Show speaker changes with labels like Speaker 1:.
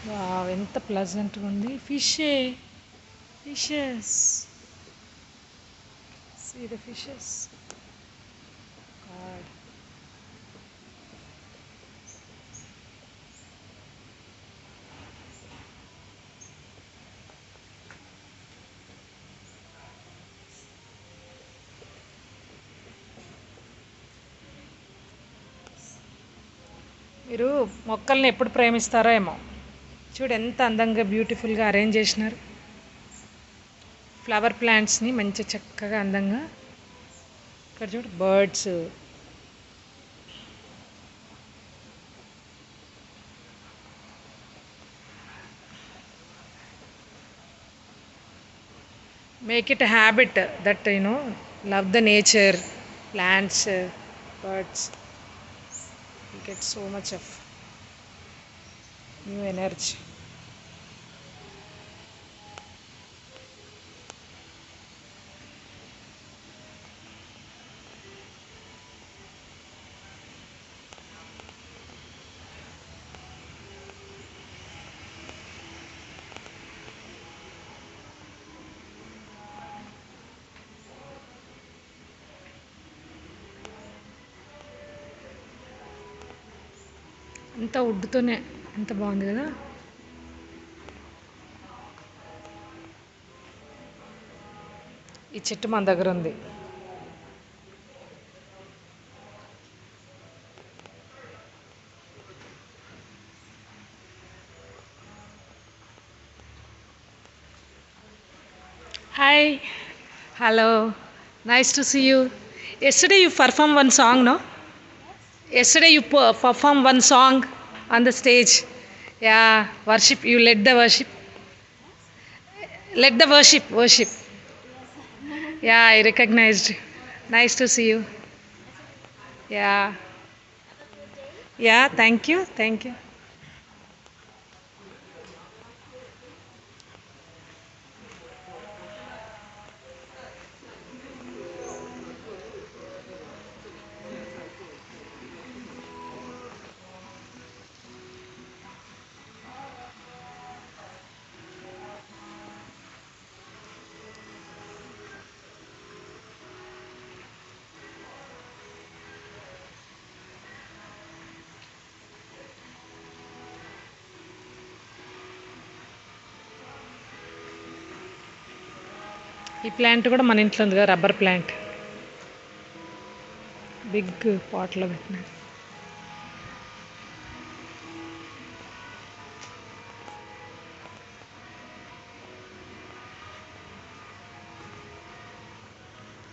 Speaker 1: Wow, ఎంత ప్లజెంట్గా ఉంది. Fishes. See the fishes. God. మీరు మొక్కల్ని ఎప్పుడు ప్రేమిస్తారో ఏమో. చూడు ఎంత అందంగా బ్యూటిఫుల్గా అరేంజ్ చేసినారు ఫ్లవర్ ప్లాంట్స్ని, మంచి చక్కగా అందంగా. ఇక్కడ చూడు birds. Make it a habit that love the nature, plants, birds. You get so much of new energy. అంతా వుడ్తోనే ఎంత బాగుంది కదా. ఈ చెట్టు మన దగ్గర ఉంది. Hi, hello, nice to see you. Yesterday you performed one song, no? Yesterday you performed one song on the stage. Yeah, worship. You led the worship. Led the worship. Yeah, I recognized. Nice to see you. Yeah. Yeah, thank you. ఈ plant కూడా మన ఇంట్లో ఉంది కదా, rubber plant. Big పాట్లో పెట్టినారు.